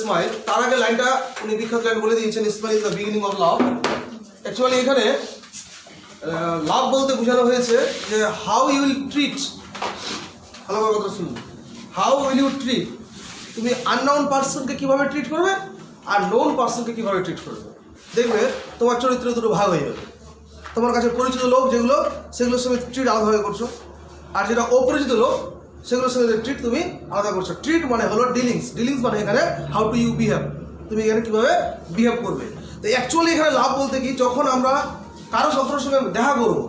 Smile, তার আগে লাইনটা উনি বিখ্যাত লাইন বলে দিয়েছেন, smile is the beginning of love. Actually এখানে লাভ বলতে বোঝানো হয়েছে যে হাউ ইউ উইল ট্রিট, ভালো করে কথা শুনুন, হাউ উইল ইউ ট্রিট, তুমি আননোন পার্সনকে কীভাবে ট্রিট করবে আর নোন পার্সনকে কীভাবে ট্রিট করবে। দেখবে তোমার চরিত্র দুটো ভাগ হয়ে যাবে। তোমার কাছে পরিচিত লোক যেগুলো, সেগুলোর সঙ্গে ট্রিট আলাদাভাবে করছো, আর যেটা অপরিচিত লোক সেগুলোর সঙ্গে ট্রিট তুমি আলাদা করছো। ট্রিট মানে হলো ডিলিংস, ডিলিংস মানে এখানে হাউ টু ইউ বিহেভ, তুমি এখানে কীভাবে বিহেভ করবে। তো অ্যাকচুয়ালি এখানে লাভ বলতে কি, যখন আমরা কারো শত্রুর সঙ্গে দেখা করবো,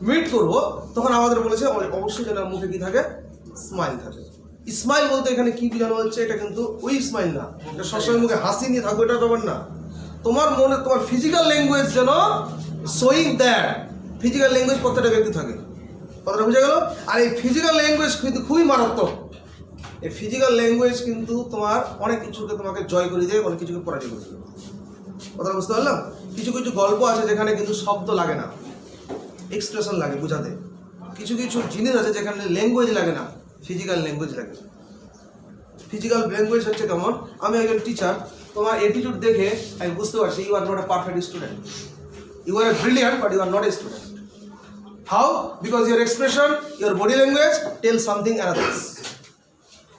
মিট করবো, তখন আমাদের বলেছে অবশ্যই যেন মুখে কী থাকে, স্মাইল থাকে। স্মাইল বলতে এখানে কী বোঝানো হচ্ছে, এটা কিন্তু ওই স্মাইল না, এটা সবসময় মুখে হাসি নিয়ে থাকবে, এটা ব্যাপার না। তোমার মনে, তোমার ফিজিক্যাল ল্যাঙ্গুয়েজ যেন শোয়িং দ্যাট, ফিজিক্যাল ল্যাঙ্গুয়েজ প্রত্যেকটা ব্যক্তি থাকে, কথাটা বুঝে গেল। আর এই ফিজিক্যাল ল্যাঙ্গুয়েজ কিন্তু খুবই মারাত্মক। এই ফিজিক্যাল ল্যাঙ্গুয়েজ কিন্তু তোমার অনেক কিছুকে তোমাকে জয় করে দেয়, অনেক কিছুকে পরাজয় করে দেবে, কথাটা বুঝতে পারলাম। কিছু কিছু গল্প আছে যেখানে কিন্তু শব্দ লাগে না, এক্সপ্রেশন লাগে বোঝাতে। কিছু কিছু জিনিস আছে যেখানে ল্যাঙ্গুয়েজ লাগে না, ফিজিক্যাল ল্যাঙ্গুয়েজ লাগে। ফিজিক্যাল ল্যাঙ্গুয়েজ হচ্ছে কেমন, আমি একজন টিচার, তোমার অ্যাটিটিউড দেখে আমি বুঝতে পারছি you are not a perfect student, you are a brilliant but you are not a student. How? Because your expression, your body language tell something anothers,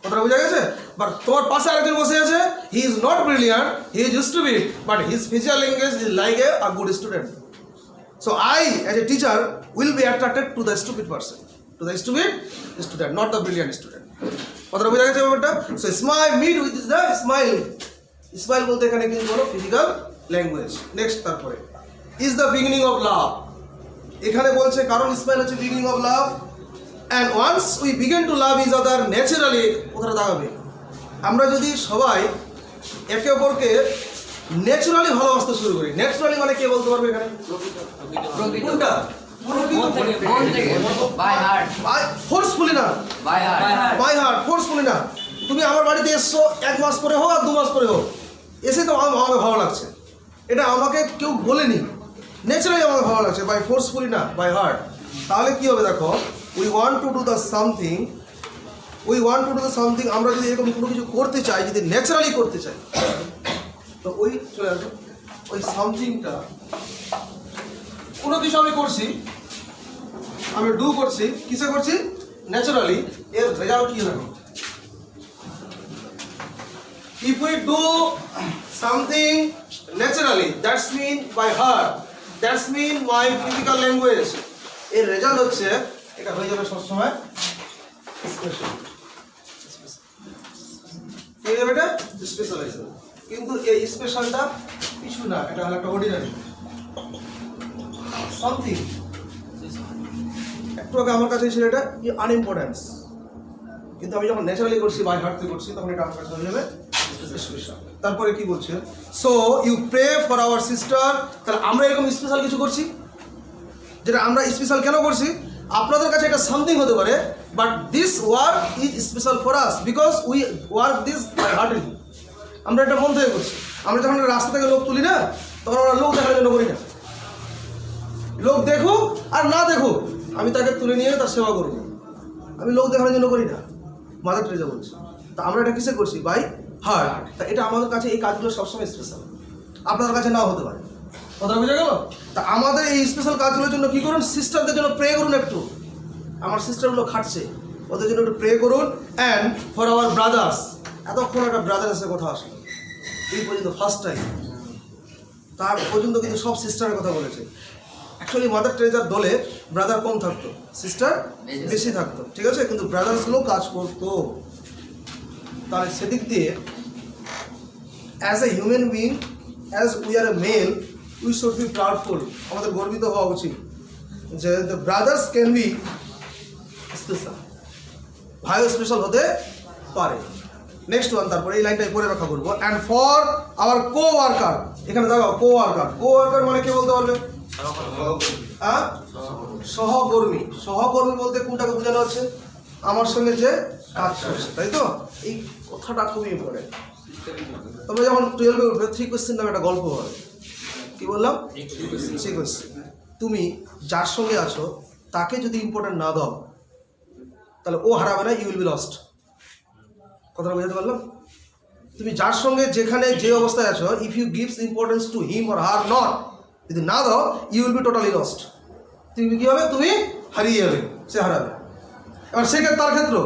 কথাটা বোঝা গেছে। বাট তোমার পাশে আরেকজন বসে আছে, he is not brilliant, he is stupid, but his physical language is like a good student. So I, as a teacher, will be attracted to the stupid person, to the stupid student, not the brilliant student. কথাটা বোঝা গেছে ব্যাপারটা। So smile, meet with the smile. Smile বলতে এখানে কিন্তু হলো physical language. Next, তারপরে is the beginning of love. এখানে বলছে কারণ স্মাইল হচ্ছে beginning of love, and once we begin to love each other naturally, কথাটা দাঁড়াবে, আমরা যদি সবাই একে অপরকে ন্যাচুরালি ভালোবাসতে শুরু করি। ন্যাচুরালি মানে কে বলতে পারবে এখানে? কোনটা? ফোর্সফুলি না, বাই হার্ট, ফোর্সফুলি না। তুমি আমার বাড়িতে এসছো 1 মাস পরে হোক আর 2 মাস পরে হোক, এসে তো আমাকে ভালো লাগছে, এটা আমাকে কেউ বলেনি, ন্যাচুরালি আমাকে ভালো লাগছে, বাই ফোর্সফুলি না, বাই হার্ট। তাহলে কী হবে দেখো, we want to do the something, আমরা যদি এরকম কোনো কিছু করতে চাই, যদি ন্যাচারালি করতে চাই, তো ওই চলে আসো, ওই সামথিংটা, কোনো কিছু আমি করছি, আমি ডু করছি, কিসে করছি? ন্যাচারালি, এর রেজাল্ট কী হবে? If we do something naturally, that's mean by heart, that's mean my physical language, এর রেজাল্ট হচ্ছে এটা হয়ে যাবে সবসময় স্পেশাল, কি হয়ে যাবে? এটা স্পেশালাইজেশন। কিন্তু এই স্পেশালটা কিছু না, এটা হলো একটা অর্ডিনারি সামথিং। একটু আগে আমার কাছে ছিল এটা আনইম্পর্টেন্স, কিন্তু আমি যখন ন্যাচারালি করছি, বাই হার্টতে করছি, তখন এটা আমার কাছে হয়ে যাবে স্পেশাল। তারপরে কি বলছে, so you pray for our sister. তাহলে আমরা এরকম স্পেশাল কিছু করছি, যেটা আমরা স্পেশাল কেন করছি? আপনাদের কাছে এটা সামথিং হতে পারে, but this work is special for us because we work this by heartly. আমরা এটা মন থেকে করছি। আমরা যখন রাস্তা থেকে লোক তুলি না, তখন আমরা লোক দেখার জন্য করি না, লোক দেখুক আর না দেখুক, আমি তাকে তুলে নিয়ে তার সেবা করব, আমি লোক দেখানোর জন্য করি না, মাদার টেরেসা বলছি। তা আমরা এটা কিসে করছি? By heart. তা এটা আমাদের কাছে এই কাজগুলো সবসময় স্পেশাল, আপনাদের কাছে নাও হতে পারে, কথা বুঝে গেল। তা আমাদের এই স্পেশাল কাজগুলোর জন্য কী করুন? সিস্টারদের জন্য প্রে করুন একটু, আমার সিস্টারগুলো খাটছে, ওদের জন্য একটু প্রে করুন। অ্যান্ড ফর আওয়ার ব্রাদার্স, এতক্ষণ একটা ব্রাদার্সের কথা আসলো এই পর্যন্ত, ফার্স্ট টাইম, তার পর্যন্ত কিন্তু সব সিস্টারের কথা বলেছে। অ্যাকচুয়ালি মাদার টেরেসার দলে ব্রাদার কম থাকতো, সিস্টার বেশি থাকতো, ঠিক আছে, কিন্তু ব্রাদার্সগুলো কাজ করতো। তাহলে সেদিক দিয়ে as a human being, as we are a male, we should be proudful, আমাদের গর্বিত হওয়া উচিত যে the brothers can be special, ভাইও স্পেশাল হতে পারে। নেক্সট ওয়ান, তারপরে এই লাইনটাই পরে ব্যাখ্যা করবো। And for our co worker, এখানে দেখো কো ওয়ার্কার, কো ওয়ার্কার মানে কে বলতে পারবে? সহকর্মী। সহকর্মী বলতে কোনটাকে বোঝানো হচ্ছে? আমার সঙ্গে যে কাজ করছে, তাই তো? এই কথাটা খুবই ইম্পর্টেন্ট। তোমরা যখন 12-এ উঠবে, 3 কোয়েশ্চেন নামে একটা গল্প হবে, কি বললাম? 3 কোয়েশ্চেন। তুমি যার সঙ্গে আছো তাকে যদি ইম্পর্টেন্ট না দাও, তাহলে ও হারাবে না, ইউ উইল বি লস্ট। কথাটা বোঝাতে পারলাম? তুমি যার সঙ্গে যেখানে যে অবস্থায় আছো, if you gives importance to him or her not, যদি না দাও, you will be totally lost. তুমি কী হবে? তুমি হারিয়ে যাবে, সে হারাবে। এবার সেক্ষেত্রে তার ক্ষেত্রে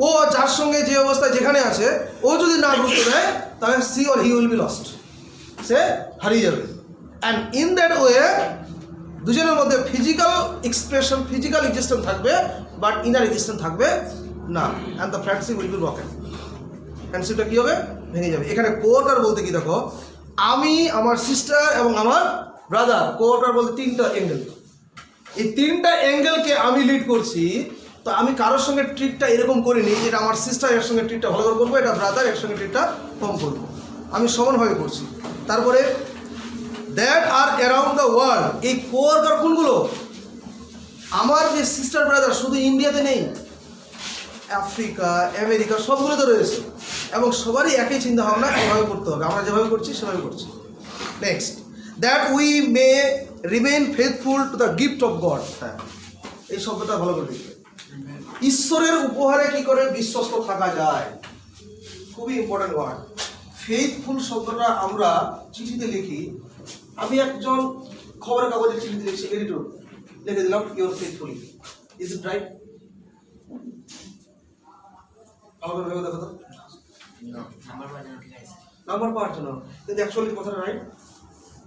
ও যার সঙ্গে যে অবস্থায় যেখানে আছে, ও যদি না গুরুত্ব দেয়, তাহলে she or he will be lost, সে হারিয়ে যাবে। অ্যান্ড ইন দ্যাট ওয়ে দুজনের মধ্যে ফিজিক্যাল এক্সপ্রেশন, ফিজিক্যাল এক্সিস্টেন্স থাকবে, বাট ইনার এক্সিস্টেন্স থাকবে না। And the friendship will be broken. ফ্রেন্ডশিপটা কী হবে? ভেঙে যাবে। এখানে কোয়ার্টার বলতে কি দেখো, আমি, আমার সিস্টার এবং আমার ব্রাদার, কোয়ার্টার বলতে তিনটা অ্যাঙ্গেল। এই তিনটা অ্যাঙ্গেলকে আমি লিড করছি। তো আমি কারোর সঙ্গে ট্রিটটা এরকম করিনি, এটা আমার সিস্টার এর সঙ্গে ট্রিটটা ভালো করে করবো, এটা ব্রাদার এর সঙ্গে ট্রিটটা কম করবো, আমি সমানভাবে করছি। তারপরে that are around the world, এই কোয়ার্কার কোনগুলো? আমার যে সিস্টার ব্রাদার শুধু ইন্ডিয়াতে নেই, আফ্রিকা, আমেরিকা সবগুলোতে রয়েছে, এবং সবারই একই চিন্তা ভাবনা, এভাবে করতে হবে, আমরা যেভাবে করছি সেভাবে করছি। Next, that we may remain faithful two the gift of god. হ্যাঁ, এই শব্দটা ভালো করে দেখবে। ঈশ্বরের উপহারে কি করে বিশ্বস্ত থাকা যায়, খুবই ইম্পর্টেন্ট ওয়ার্ড। ফেথফুল শব্দটা আমরা চিঠিতে লিখি। আমি একজন খবরের কাগজে চিঠিতে লিখছি, এডিটর, লিখে দিলাম your faithfully. Is it right? ভালো করে ভেবে দেখো তো। নাম্বার পাওয়ার জন্য, কিন্তু অ্যাকচুয়ালি কথাটা রাইট।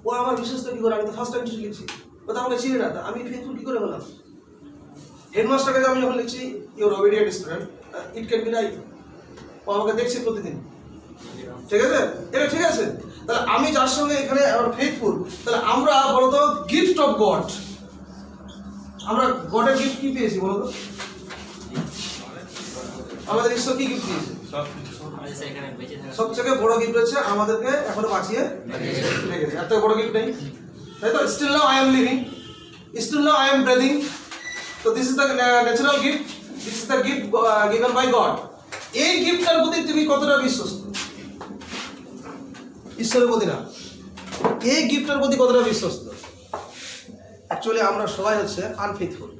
ও আমার বিশ্বস্ত কি করে? আমি তো ফার্স্ট টাইম চিঠি লিখছি, ও তো আমাকে চিনি না, আমি ফেথফুল কি করে হলাম? হেডমাস্টারকে আমি যখন লিখছি your obedient student, it can be right. ও আমাকে দেখছে প্রতিদিন, ঠিক আছে? এটা ঠিক আছে। তাহলে আমি যার সঙ্গে এখানে আমার ফেথফুল, তাহলে আমরা বলতো গিফট অফ গড, আমরা গডের গিফট কি পেয়েছি বলো তো? আমাদের ঈশ্বর কি গিফট দিয়েছে? সবথেকে বড় গিফট হচ্ছে আমাদেরকে এখনো বাঁচিয়ে রেখেছে। এত বড় গিফট নেই, তাই তো? Still now I am living, still now I am breathing. তো this is the natural gift, this is the gift given by God. এই গিফটটার প্রতি তুমি কতটা বিশ্বস্ত? ঈশ্বরের প্রতি না, এই গিফটের প্রতি কতটা বিশ্বস্ত? অ্যাকচুয়ালি আমরা সবাই হচ্ছে আনফেথফুল,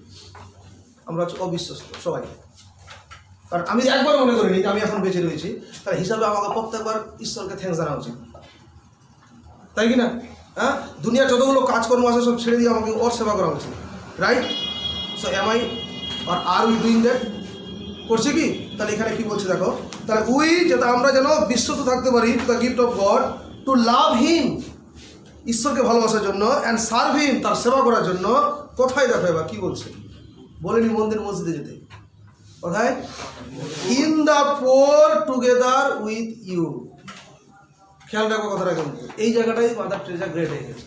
আমরা হচ্ছে অবিশ্বস্ত সবাই। কারণ আমি একবার মনে করিনি যে আমি এখন বেঁচে রয়েছি, তার হিসাবে আমাকে প্রত্যেকবার ঈশ্বরকে থ্যাঙ্কস জানা উচিত, তাই কি না? হ্যাঁ, দুনিয়ার যতগুলো কাজকর্ম আছে সব ছেড়ে দিয়ে আমাকে ওর সেবা করা উচিত, রাইট? সো এম আই আর আর উই ডুইং দ্যাট? করছে কি? তাহলে এখানে কি বলছে দেখো, তাহলে উই, যাতে আমরা যেন বিশ্বস্ত থাকতে পারি to the gift of God, to love him, ঈশ্বরকে ভালোবাসার জন্য, অ্যান্ড সার্ভ হিম, তার সেবা করার জন্য। কোথায় দেখো এবার কি বলছে? বলেনি মন্দির মসজিদে যেতে, কোথায়? In the poor together with you. খেয়াল রাখবো কথাটা কিন্তু, এই জায়গাটাই মাদার টেরেসা গ্রেট হয়ে গেছে।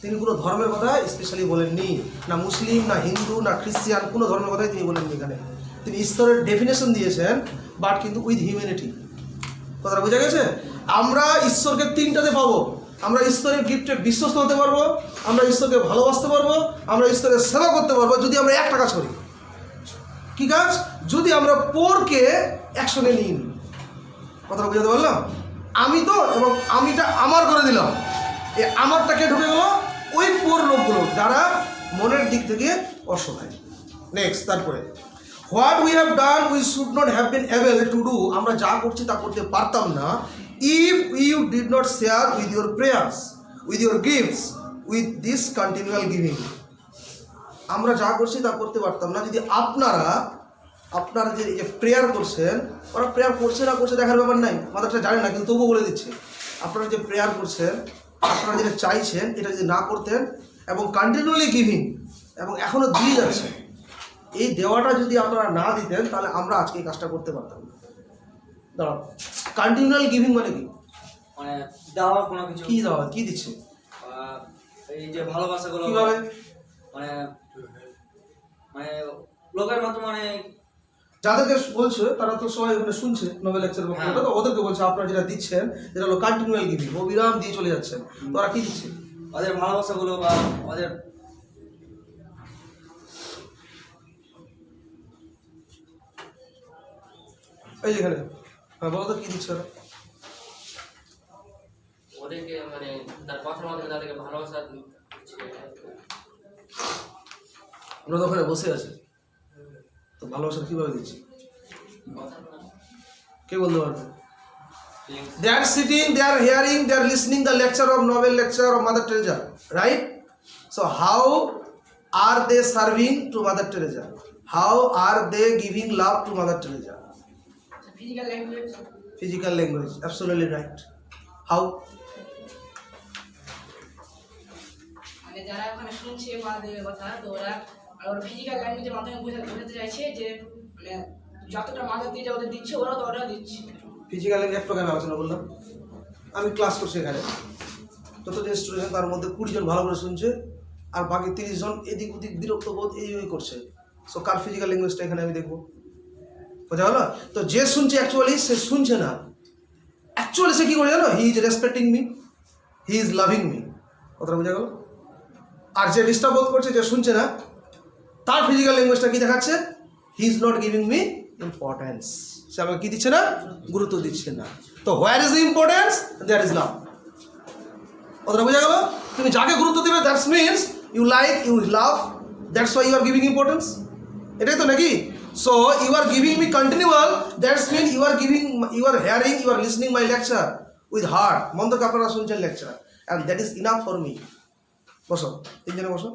তিনি কোনো ধর্মের কথা স্পেশালি বলেননি, না মুসলিম, না হিন্দু, না খ্রিস্টান, কোনো ধর্মের কথাই তিনি বলেননি। এখানে তিনি ঈশ্বরের ডেফিনেশন দিয়েছেন, বাট কিন্তু উইথ হিউম্যানিটি। কথাটা বোঝা গেছে? আমরা ঈশ্বরকে তিনটাতে পাবো। আমরা ঈশ্বরের গিফটে বিশ্বস্ত হতে পারবো, আমরা ঈশ্বরকে ভালোবাসতে পারবো, আমরা ঈশ্বরের সেবা করতে পারবো, যদি আমরা একটা কাজ করি। কি কাজ? যদি আমরা পোরকে একসঙ্গে নিই। কথাটা বোঝাতে পারলাম? আমি তো, এবং আমিটা আমার করে দিলাম, এই আমারটাকে ঢুকে গেল ওই পোর লোকগুলো যারা মনের দিক থেকে অসহায়। নেক্সট, তারপরে what we have done we should not have been able to do, আমরা যা করছি তা করতে পারতাম না, if you did not share with your prayers, with your gifts, with this continual giving. আমরা যা করছি তা করতে পারতাম না যদি আপনারা যে প্রেয়ার করছেন, ওরা প্রেয়ার করছে না করছে দেখার ব্যাপার নাই, মাদারটা জানে না, কিন্তু তবুও বলে দিচ্ছে, আপনারা যে প্রেয়ার করছেন, আপনারা যেটা চাইছেন, এটা যদি না করতেন এবং কন্টিনিউয়ালি গিভিং, এবং এখনও দিয়ে যাচ্ছে, এই দেওয়াটা যদি আপনারা না দিতেন, তাহলে আমরা আজকে এই কাজটা করতে পারতাম না। দাঁড়াও, কন্টিনিউয়াল গিভিং মানে কি? মানে দেওয়া কোনো কিছু। কি দেওয়া? কি দিচ্ছে? এই যে ভালোবাসাগুলো কিভাবে? মানে মানে লোকের মাধ্যমে, মানে যাদেরকে বলছে তারা তো সবাই ওখানে শুনছে নোবেল লেকচার বক্তব্য, তো ওদেরকে বলছে আপনারা যেটা দিচ্ছেন, যেটা হলো কন্টিনিউয়াল গিভিং, অবিরাম দিয়ে চলে যাচ্ছেন, তো ওরা কি দিচ্ছে? ওদের ভালোবাসাগুলো বা ওদের এই যেখানে, হ্যাঁ বলো তো কি দিচ্ছে ওরা? ওদেরকে মানে তার কথার মাধ্যমে তাদেরকে ভালোবাসা আমরা তো ওখানে বসে আছি, তো ভালোবাসা কিভাবে দিচ্ছি কে বলতে পারবে? They are sitting, they are hearing, they are listening the lecture of Nobel lecture of Mother Teresa, right? So how are they serving to Mother Teresa? How are they giving love to Mother Teresa? Physical language. Physical language, absolutely right. How? মানে যারা ওখানে শুনছে মাদের কথা তো ওরা physical ল্যাঙ্গুয়েজের মাধ্যমে বোঝাতে চাইছে যে মানে যতটা মাদার দিয়ে ওদের দিচ্ছে ওরা তো ওরা দিচ্ছে। ফিজিক্যাল ল্যাঙ্গুয়েজ একটু আমি আলোচনা করলাম। আমি ক্লাস করছি এখানে, যতজন স্টুডেন্ট তার মধ্যে 20 জন ভালো করে শুনছে আর বাকি 30 জন এদিক ওদিক বিরক্ত বোধ এই করছে। সো কার ফিজিক্যাল ল্যাঙ্গুয়েজটা এখানে আমি দেখবো, বোঝা গেল? তো যে শুনছে অ্যাকচুয়ালি সে শুনছে না, অ্যাকচুয়ালি সে কী করে জানো? He is respecting me, he is loving me. কথাটা বোঝা গেল? আর যে ডিস্টার্ব বোধ করছে, যে শুনছে না, তার ফিজিক্যাল ল্যাঙ্গুয়েজটা কি দেখাচ্ছে? He is not giving me importance. সে আমাকে কি দিচ্ছে না? গুরুত্ব দিচ্ছে না। তো where is the importance? That is love. কথাটা বোঝা গেল? তুমি যাকে গুরুত্ব দেবে that's means you like, you love, that's why you are giving importance. এটাই তো নাকি? So you are giving me continual, that's mean you are giving, you are hearing, you are listening my lecture with heart. মন থেকে আপনারা শুনছেন lecture, and that is enough for me. বসো, তিনজনে বসো।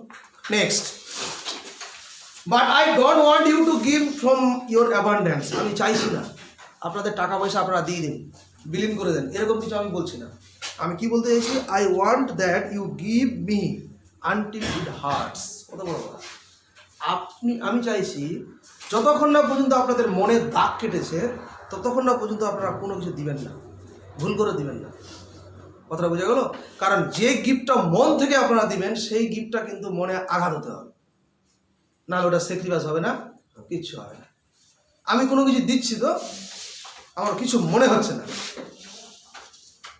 Next, but I don't want you to give from your abundance. আমি চাইছি না আপনাদের টাকা পয়সা আপনারা দিয়ে দিন, বিলীন করে দেন, এরকম কিছু আমি বলছি না। আমি কি বলতে চাইছি? I want that you give me until it hurts. কত বড় কথা! আমি চাইছি যতক্ষণ না পর্যন্ত আপনাদের মনে দাগ কেটেছে ততক্ষণ না পর্যন্ত আপনারা কোনো কিছু দিবেন না, ভুল করে দিবেন না। কথাটা বোঝা গেল? কারণ যে গিফটটা মন থেকে আপনারা দিবেন সেই গিফটটা কিন্তু মনে আঘাত হতে হবে, নাহলে ওটা স্যাক্রিফাইস হবে না, কিচ্ছু হবে না। আমি কোনো কিছু দিচ্ছি তো আমার কিছু মনে হচ্ছে না,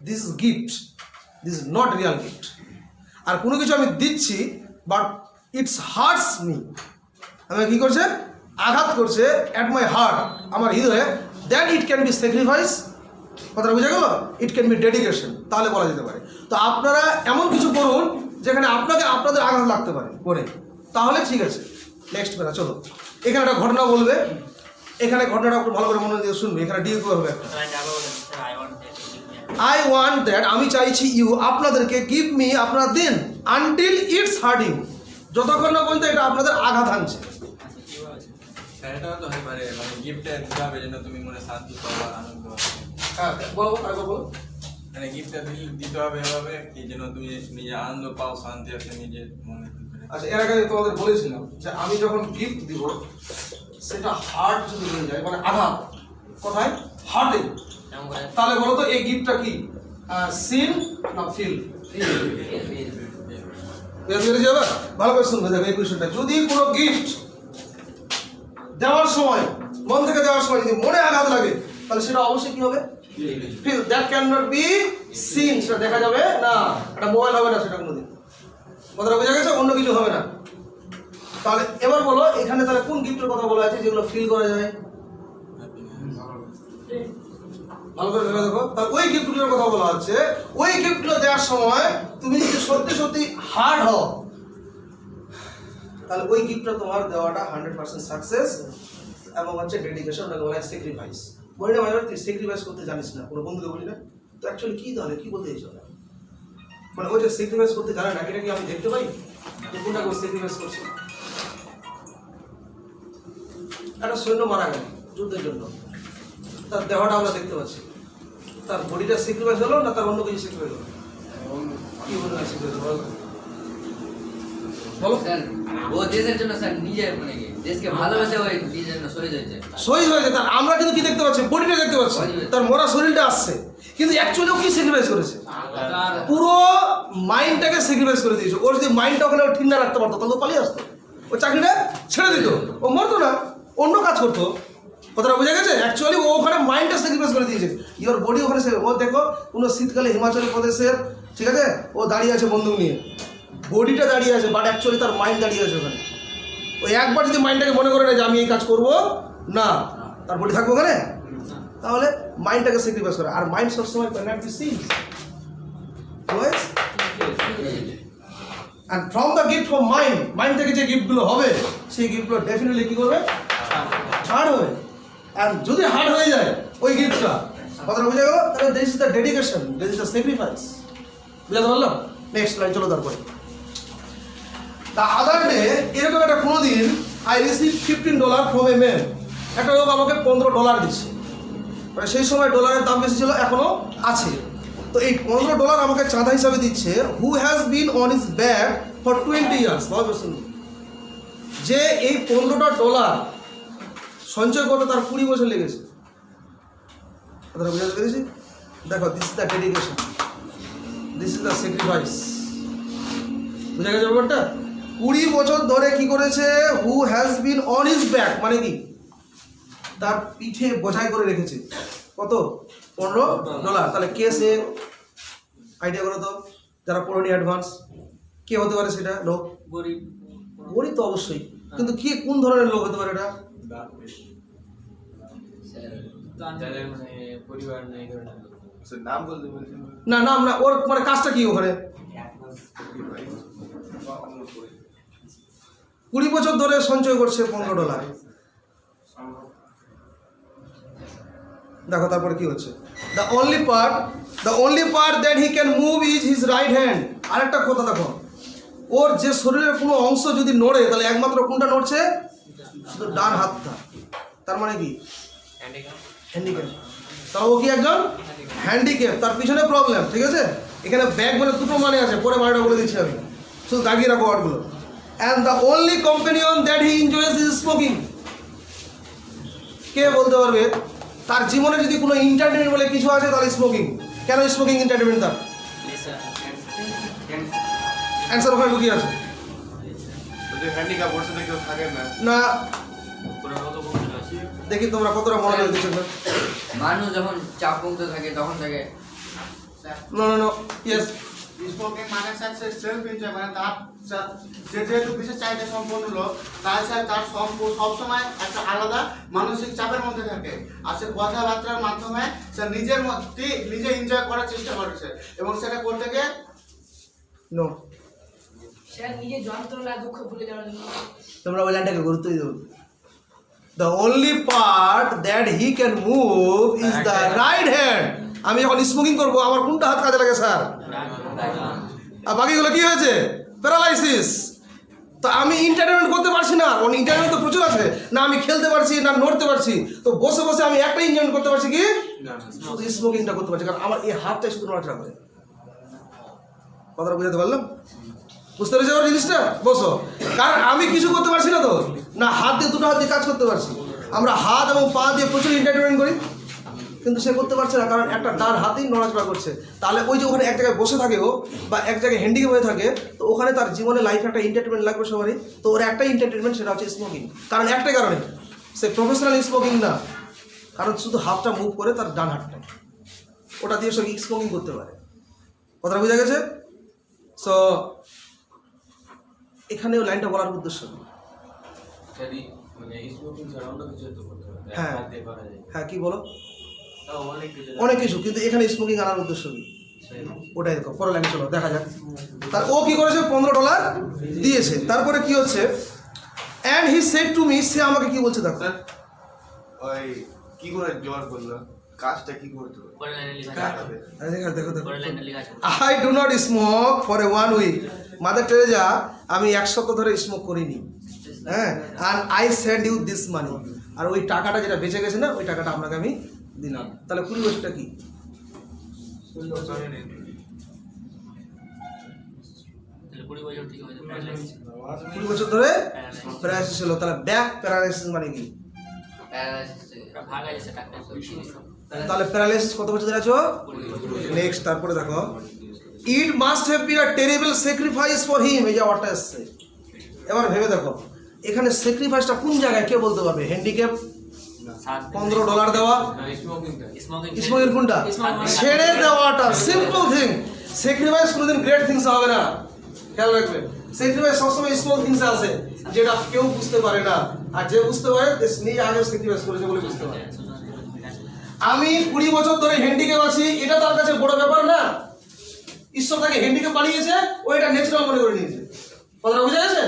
this is gift, this is not real gift. আর কোনো কিছু আমি দিচ্ছি বাট ইটস হার্টস মি, আমি কী করছে? আঘাত করছে অ্যাট মাই হার্ট, আমার হৃদয়ে, দেন ইট ক্যান বি স্যাক্রিফাইস। কথাটা বুঝা গেল? ইট ক্যান বি ডেডিকেশন, তাহলে বলা যেতে পারে। তো আপনারা এমন কিছু করুন যেখানে আপনাদের আঘাত লাগতে পারে করে, তাহলে ঠিক আছে। নেক্সট বেলা চলো, এখানে একটা ঘটনা বলবে, এখানে ঘটনাটা একটু ভালো করে মনে দিয়ে শুনবে। এখানে ডিউ হবে একটা, আই ওয়ান্ট দ্যাট, আমি চাইছি, ইউ আপনাদেরকে, গিভ মি আপনারা দিন, আনটিল ইটস হার্ট ইউ, যতক্ষণ না পর্যন্ত এটা আপনাদের আঘাত আনছে। এটাও তো হতে পারে, মানে গিফটটা দিতে হবে যেন তুমি মনে শান্তি পাও আর আনন্দ পাও। হ্যাঁ বলো, আরেকবার বলো। মানে গিফটটা দিতে হবে এভাবে কি যেন তুমি নিজে আনন্দ পাও, শান্তি আছে নিজের মনে। আচ্ছা, এর আগে তোমাদের বলেছিলাম যে আমি যখন গিফট দিব সেটা হার্ট যদি হয়ে যায়, মানে আঘাত কোথায়? হার্টে। তাহলে বলো তো এই গিফটটা কি, সিন না ফিল? যাবে ভালো করে শুনবে, দেখো এই কোয়েশ্চনটা। যদি কোনো গিফট দেওয়ার সময়, মন থেকে দেওয়ার সময় যদি মনে আঘাত লাগে, তাহলে সেটা অবশ্যই কি হবে? Feel. That can not be seen, সেটা দেখা যাবে না, এটা মোবাইল হবে না সেটা কোনোদিন। কথাটা বোঝা গেছে? অন্য কিছু হবে না। তাহলে এবার বলো এখানে তাহলে কোন গিফটের কথা বলা আছে যেগুলো ফিল করা যায়? ভালো করে ভেবে দেখো। তাহলে ওই গিফটগুলোর কথা বলা হচ্ছে, ওই গিফটগুলো দেওয়ার সময় তুমি যদি সত্যি সত্যি হার্ড হও, তাহলে ওই গিফটটা তোমার দেওয়াটা 100% সাকসেস এবং হচ্ছে ডেডিকেশন, ওটাকে বলা হয় স্যাক্রিফাইস। বলি না মাঝে তুই স্যাক্রিফাইস করতে জানিস না, কোনো বন্ধুকে বলি না তো অ্যাকচুয়ালি কী তাহলে কী বলতে চাইছো? মানে ওই যে স্যাক্রিফাইস করতে জানে না, এটা কি আমি দেখতে পাই যে কোনটাকে স্যাক্রিফাইস করছে? একটা সৈন্য মারা গেল যুদ্ধের জন্য, তার দেহটা আমরা দেখতে পাচ্ছি, তার বডিটা স্যাক্রিফাইস হলো না তার অন্য কিছু স্যাক্রিফাইস হলো? কি মনে হয় স্যাক্রিফাইস বলো? স্যার ও দেশের জন্য স্যার নিজে মানে দেশকে ভালোবাসে ওই নিজের জন্য শহীদ হয়েছে। শহীদ হয়েছে, তার আমরা কিন্তু কি দেখতে পাচ্ছি? বডিটা দেখতে পাচ্ছি, তার মরা শরীরটা আসছে, কিন্তু অ্যাকচুয়ালি ও কি স্যাক্রিফাইস করেছে? পুরো মাইন্ডটাকে স্যাক্রিফাইস করে দিয়েছে। ওর যদি মাইন্ডটা ওখানে ঠিক না রাখতে পারতো তাহলে ও পালিয়ে আসতো, ও চাকরিটা ছেড়ে দিত, ও মরতো না, অন্য কাজ করতো। কথাটা বোঝা গেছে? অ্যাকচুয়ালি ও ওখানে মাইন্ডটা স্যাক্রিফাইস করে দিয়েছে, ইওর বডি ওখানে। ও দেখো কোনো শীতকালে হিমাচল প্রদেশের, ঠিক আছে, ও দাঁড়িয়ে আছে বন্দুক নিয়ে, বডিটা দাঁড়িয়ে আছে বাট অ্যাকচুয়ালি তার মাইন্ড দাঁড়িয়ে আছে ওখানে। ওই একবার যদি মাইন্ডটাকে মনে করে না যে আমি এই কাজ করবো না, তার বডি থাকবো ওখানে, তাহলে মাইন্ডটাকে স্যাক্রিফাইস করে। আর মাইন্ড সবসময় cannot be seen. And from the gift from mind, mind থেকে যে গিফটগুলো হবে সেই গিফটগুলো ডেফিনেটলি কী করবে? হার্ড হবে। অ্যান্ড যদি হার্ড হয়ে যায় ওই গিফটটা, কথাটা বুঝা গেল? তাহলে this is the dedication, this is the sacrifice. বুঝাতে পারলাম? নেক্সট লাইন চলো তারপরে। দ্য আদার ডে, এরকম একটা কোনো দিন I receive $15 from a man. একটা লোক আমাকে $15 দিচ্ছে, মানে সেই সময় ডলারের দাম বেশি ছিল, এখনো আছে। তো এই $15 আমাকে চাঁদা হিসাবে দিচ্ছে। Who has been on is back for 20 years. ভাবে শুনুন, যে এই $15 সঞ্চয় করতে তার 20 বছর লেগেছে। কথাটা বুঝাতে পেরেছি? দেখো, this is the dedication, this is the sacrifice. বুঝা গেছে ব্যাপারটা? 20 বছর ধরে কি করেছে? Who has been on is back মানে কি? তার পিঠে বোঝাই করে রেখেছে। কত? $15। তাহলে কে সে? আইডিয়া করো তো, যারা পড়েনি অ্যাডভান্স, কে হতে পারে সেটা লোক? গরিব গরিব তো অবশ্যই, কিন্তু কি কোন ধরনের লোক হতে পারে এটা? যাদের মানে পরিবার নেই ধরনের লোক। নাম বলতে বলছেন? না নাম না, ওর মানে কাজটা কি ওখানে? 20 বছর ধরে সঞ্চয় করছে $15। দেখো তারপরে কি হচ্ছে। The only part that he can move is his right hand. আরেকটা কথা দেখো, ওর যে শরীরের কোনো অংশ যদি নড়ে, তাহলে একমাত্র কোনটা নড়ছে? শুধু ডান হাতটা। তার মানে কি? হ্যান্ডিক্যাপ। তাহলে ও কি একজন হ্যান্ডিক্যাপ, তার পিছনে প্রবলেম। ঠিক আছে, এখানে ব্যাগ বলে দুটো মানে আছে, পরে মানেটা বলে দিচ্ছি আমি, শুধু দাগিয়ে রাখো ওয়ার্ডগুলো। And the only companion that he enjoys is smoking. কে বলতে পারবে তার জীবনে যদি কোনো এন্টারটেনমেন্ট বলে কিছু আছে, তাহলে স্মোকিং। কেন স্মোকিং এন্টারটেনমেন্ট তার? অ্যান্সার ওখানে লুকিয়ে আছে। ওদের হ্যান্ডিক্যাপ ওর সাথে কেউ থাকে না। না, দেখি তোমরা কতটা মনোযোগ দিচ্ছ। মানুষ যখন চাপ মুক্ত থাকে তখন থাকে। No yes. স্মোকিং মানে হচ্ছে সেলফ এনজয়, মানে তার সে যেহেতু বিশেষ চাহিদা সম্পন্ন লোক, তার সবসময় একটা আলাদা মানসিক চাপের মধ্যে থাকে, আর সে কথাবার্তার মাধ্যমে সে নিজের মধ্যে নিজে এনজয় করার চেষ্টা করছে, এবং সেটা করতে গিয়ে নো, সে নিজের যন্ত্রণা দুঃখ ভুলে যাওয়ার জন্য। তোমরা ওই লাইনটাকে গুরুত্ব দিও। The only part that he can move is the right hand. আমি যখন স্মোকিং করবো, আমার কোনটা হাত কাজে লাগে স্যার? আর বাকিগুলো কি হয়েছে? প্যারালাইসিস। তো আমি এন্টারটেনমেন্ট করতে পারছি না। এন্টারটেনমেন্ট তো প্রচুর আছে, না আমি খেলতে পারছি, না নড়তে পারছি। তো বসে বসে আমি একটা এনজয়মেন্ট করতে পারছি কি? শুধু স্মোকিংটা করতে পারছি, কারণ আমার এই হাতটাই শুধু নড়াচড়া করে। কথাটা বুঝাতে পারলাম? বুঝতে পেরেছি আমার জিনিসটা? বসো, কারণ আমি কিছু করতে পারছি না তো, না হাত দিয়ে, দুটো হাত দিয়ে কাজ করতে পারছি। আমরা হাত এবং পা দিয়ে প্রচুর এন্টারটেনমেন্ট করি, কিন্তু সে করতে পারছে না, কারণ একটা ডান হাতেই নড়াচড়া করছে। তাহলে ওই যে ওখানে এক জায়গায় বসে থাকে ও, বা এক জায়গায় হ্যান্ডিক্যাপ হয়ে থাকে, তো ওখানে তার জীবনে লাইফে একটা এন্টারটেনমেন্ট লাগবে সবারই। তো ওর একটাই এন্টারটেনমেন্ট, সেটা হচ্ছে স্মোকিং। কারণ একটাই কারণে, সে প্রফেশনাল স্মোকিং না, কারণ শুধু হাতটা মুভ করে তার ডান হাতটা, ওটা দিয়ে সে স্মোকিং করতে পারে। কথাটা বোঝা গেছে? সো এখানেও লাইনটা বলার উদ্দেশ্য মানে স্মোকিং ছাড়া অন্য কিছু তো করতে হবে। হ্যাঁ করা যায়। হ্যাঁ, কি বলো? তাও অনেক কিছু, কিন্তু এখানে স্মোকিং আনার উদ্দেশ্য কি? ওটাই দেখো, পরে লাইনে চলো দেখা যাক। তার ও কি করেছে? $15 দিয়েছে। তারপরে কি হচ্ছে? And he said to me, সে আমাকে কি বলছে দেখো। ওই কি করে জোয়ার করলো, কাজটা কি করতে হবে? পরের লাইনে লেখা আছে। দেখো পরের লাইনে লেখা আছে। I do not smoke for a 1 week. Mother Teresa, আমি 1 সপ্তাহ ধরে স্মোক করিনি। হ্যাঁ, and I send you this money. আর ওই টাকাটা যেটা বেঁচে গেছে না, ওই টাকাটা আপনাকে আমি দিলাম। তাহলে 20 বছরটা কি? তাহলে 20 বছর থেকে হয়তো প্যারালাইসিস। 20 বছর ধরে প্যারালাইসিস ছিল। তাহলে ব্যাক প্যারালাইসিস মানে কি? ভাগ আছে টাকা। তাহলে প্যারালাইসিস কত বছর ধরে আছো? নেক্সট, তারপরে দেখো, it must have been a terrible sacrifice for him. এই যে ওয়ার্ডটা আসছে, এবার ভেবে দেখো এখানে স্যাক্রিফাইসটা কোন জায়গায়, কে বলতে পারবে? হ্যান্ডিক্যাপ, $15 দেওয়া, স্মোকিং কোনটা? ছেড়ে দেওয়াটা, সিম্পল থিং। স্যাক্রিফাইস কোনোদিন গ্রেট থিংস হবে না, খেয়াল রাখবে। স্যাক্রিফাইস সবসময় স্মল থিংস আছে, যেটা কেউ বুঝতে পারে না। আর যে বুঝতে পারে, নিজে আগে স্যাক্রিফাইস করেছে বলে বুঝতে পারে। আমি 20 বছর ধরে হ্যান্ডিক্যাপ আছি, এটা তার কাছে বড় ব্যাপার না। ঈশ্বর তাকে হ্যান্ডিক্যাপ বানিয়েছে, ও এটা ন্যাচারাল মনে করে নিয়েছে। কথাটা বুঝা গেছে?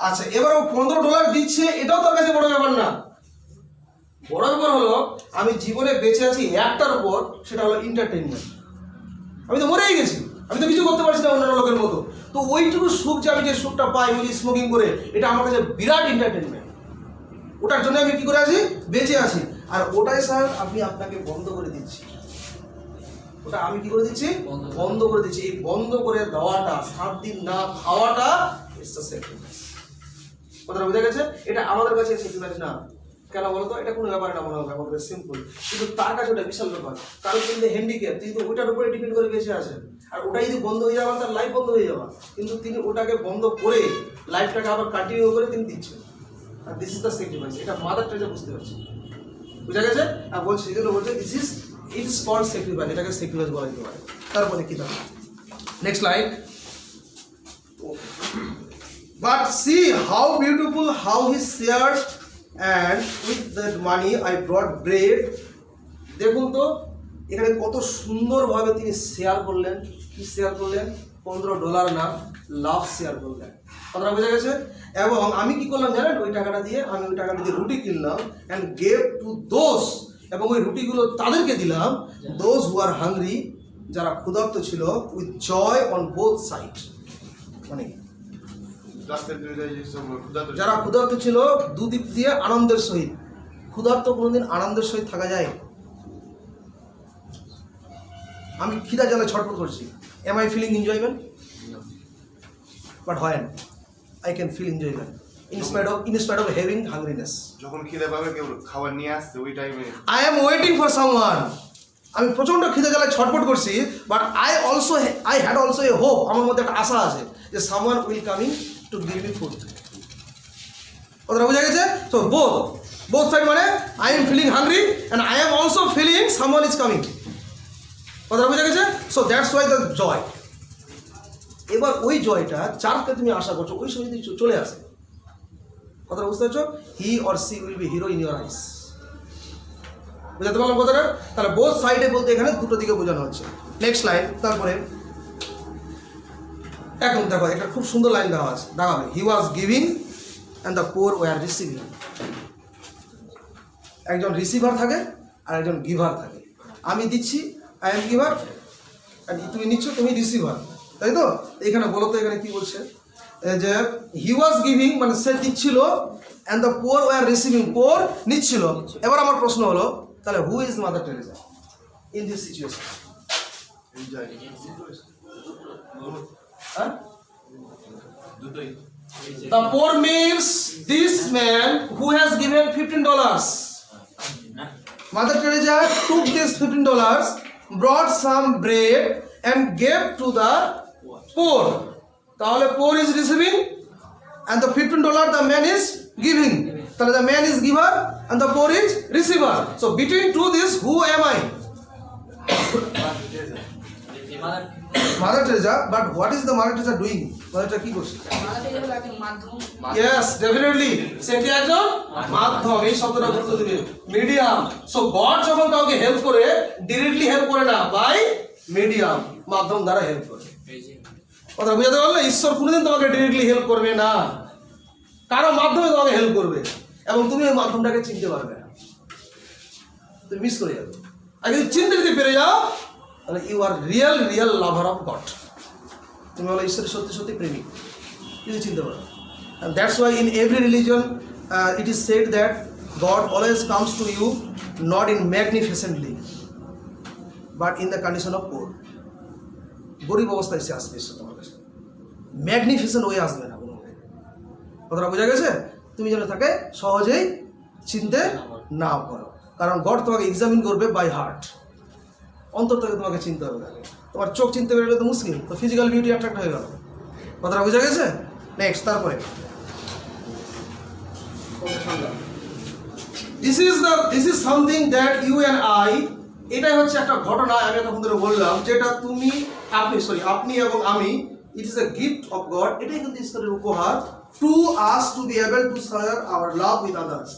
আচ্ছা, এবার ও $15 দিচ্ছে, এটাও তার কাছে বড় ব্যাপার না। বড় ব্যাপার হলো আমি জীবনে বেঁচে আছি একটার উপর, সেটা হলো এন্টারটেইনমেন্ট। আমি তো মরেই গেছি, আমি তো কিছু করতে পারছি না অন্যান্য লোকের মতো। তো ওইটুকু সুখ যে আমি যে সুখটা পাই ওই স্মোকিং করে, এটা আমার কাছে বিরাট এন্টারটেনমেন্ট। ওটার জন্য আমি কি করে আছি, বেঁচে আছি। আর ওটাই স্যার আমি আপনাকে বন্ধ করে দিচ্ছি, ওটা আমি কি করে দিচ্ছি, বন্ধ করে দিচ্ছি। এই বন্ধ করে দেওয়াটা, 7 দিন না খাওয়াটা, ইটস আ স্যাক্রিফাইস। কথাটা বুঝে গেছে? এটা আমাদের কাছে স্যাক্রিফাইস না। কেন বলতো? এটা কোনো ব্যাপার না, মনে হবে আমাদের সিম্পল, কিন্তু তার কাছে ওটা বিশাল ব্যাপার। কারণ কিন্তু হ্যান্ডিক্যাপ, তিনি তো ওইটার উপরে ডিপেন্ড করে বেঁচে আছেন। আর ওটাই যদি বন্ধ হয়ে যাওয়া, তার লাইফ বন্ধ হয়ে যাওয়া, কিন্তু তিনি ওটাকে বন্ধ করে লাইফটাকে আবার কন্টিনিউ করে তিনি দিচ্ছেন। আর দিস ইজ দ্য স্যাক্রিফাইস। এটা মাদার টেরেসা বুঝতে পারছি, বুঝা গেছে? আর বলছে, সেই জন্য বলছে this is it is called sacrifice, এটাকে স্যাক্রিফাইস বলা যেতে পারে। তারপরে কি থাকে, next line, but see how beautiful how he shares and with that money I brought bread. দেখুন তো এখানে কত সুন্দরভাবে তিনি শেয়ার করলেন। কি শেয়ার করলেন? $15 না, লাভ শেয়ার করলেন। কথাটা বোঝা গেছে? এবং আমি কি করলাম জানেন? ওই টাকাটা দিয়ে রুটি কিনলাম অ্যান্ড গেভ টু দোজ, এবং ওই রুটিগুলো তাদেরকে দিলাম, দোজ হু আর হাংরি, যারা ক্ষুধার্ত ছিল, with joy on both side. মানে যারা ক্ষুধার্ত ছিল দুদিক দিয়ে আনন্দের সহিত। ক্ষুধার্ত কোনোদিন আনন্দের সহিত থাকা যায়? আমি খিদা জ্বালা ছটফট করছি, am I feeling enjoyment? But হয় না, I can feel enjoyment inspite of having hungriness. যখন খিদে পাবে কেউ খাবার নিয়ে আসছে ওই টাইমে I am waiting for someone. আমি প্রচণ্ড খিদে জ্বালায় ছটফট করছি, but I had also a hope, আমার মধ্যে একটা আশা আছে যে someone will coming to give me food. কথাটা বোঝা গেছে? সো বোথ সাইড, মানে I am feeling hungry and I am also feeling someone is coming. কথাটা বোঝা গেছে? So that's why the joy. এবার ওই জয়টা যারকে তুমি আশা করছো ওই সময় যদি চলে আসে, কথাটা বুঝতে পারছো? He or she will be hero in your eyes. বুঝাতে পারলাম কথাটা? তাহলে বোথ সাইডে বলতে এখানে দুটো দিকে বোঝানো হচ্ছে। নেক্সট লাইন, তারপরে এখন দেখো একটা খুব সুন্দর লাইন দেওয়া আছে, দেখাবে, he was giving and the poor were receiving. একজন রিসিভার থাকে আর একজন গিভার থাকে। আমি দিচ্ছি, আই এম গিভার, আর তুমি নিচ্ছ, তুমি রিসিভার, তাই তো? এখানে বলো তো এখানে কি বলছে, যে হি ওয়াজ গিভিং মানে সে দিচ্ছিল, and the poor were receiving, poor নিচ্ছিল। এবার আমার প্রশ্ন হলো, তাহলে who is Mother Teresa in this situation? দুটোই। The poor means this man who has given $15. Mother Teresa took this $15, brought some bread and gave to the poor. তাহলে poor is receiving and the $15 the man is giving. তাহলে the man is giver and the poor is receiver. So between two this, who am I? Mother Teresa. But what is the Mother Teresa doing? Mother Teresa কি করছে? Mother Teresa হলো একজন মাধ্যম। Yes, definitely. সে কি একজন মাধ্যম, এই শব্দটা গুরুত্ব দিবে, মিডিয়াম। সো গড যখন কাউকে হেল্প করে, ডিরেক্টলি হেল্প করে না, বাই মিডিয়াম, মাধ্যম দ্বারা হেল্প করে। কথা বুঝাতে পারলে? ঈশ্বর কোনোদিন তোমাকে ডিরেক্টলি হেল্প করবে না, কারো মাধ্যমে তোমাকে হেল্প করবে, এবং তুমি ওই মাধ্যমটাকে চিনতে পারবে না, তুমি মিস করে যাবে। আর যদি চিনতে যদি পেরে যাও, তাহলে you are real lover of God. তুমি বলো ঈশ্বরের সত্যি সত্যি প্রেমিক, যদি চিনতে পারো। And that's why in every religion it is said that God always comes to you not in magnificently but in the condition of poor. গরিব অবস্থায় সে আসবে ঈশ্বর তোমার কাছে, ম্যাগনিফিসেন্ট হয়ে আসবে না কোনো। কথাটা বোঝা গেছে? তুমি যেন তাকে সহজেই চিনতে না পারো, কারণ গড তোমাকে এক্সামিন করবে বাই হার্ট, অন্তর থেকে তোমাকে চিনতে হবে তাকে। তোমার চোখ চিনতে পেরে তো মুশকিল, তো ফিজিক্যাল বিউটি অ্যাট্রাক্ট হয়ে গেল। কথাটা বোঝা গেছে? নেক্সট, তারপরে this is something that you and I, এটাই হচ্ছে একটা ঘটনা, আমি তখন ধরে বললাম, যেটা আপনি এবং আমি, it is a gift of god. এটাই কিন্তু ঈশ্বরের উপহার, to us to be able to share our love with others.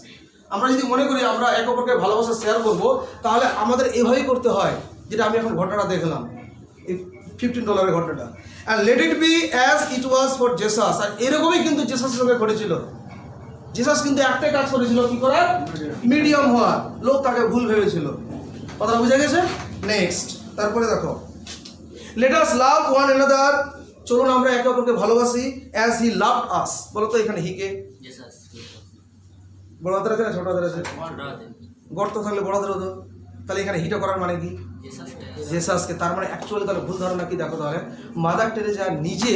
আমরা যদি মনে করি আমরা একে অপরকে ভালোবাসা শেয়ার করবো, তাহলে আমাদের এভাবেই করতে হয়, যেটা আমি এখন ঘটনাটা দেখলাম, এই $15 ঘটনাটা। And let it be as it was for Jesus. আর এরকমই কিন্তু জেসাসের সঙ্গে ঘটেছিল। জিসাস কিন্তু একটাই কাজ করেছিল, কি করার? মিডিয়াম হওয়া। লোক তাকে ভুল ভেবেছিল। কথা বুঝে গেছে? নেক্সট, তারপরে দেখো, লেট আস লাভ ওয়ান অ্যানাদার, চলুন আমরা একে অপরকে ভালোবাসি, অ্যাজ হি লাভড আস। বলো তো এখানে হিকে জেসাস বড় হাতের আছে না ছোট হাতের আছে? বড়রাতে গর্ত থাকলে বড় হাতের হতো, তাহলে এখানে হিটা করার মানে কি? জেসাস জেসাসকে। তার মানে অ্যাকচুয়ালি তাহলে ভুল ধারণা কি দেখো তাহলে, মাদার টেরেজা নিজে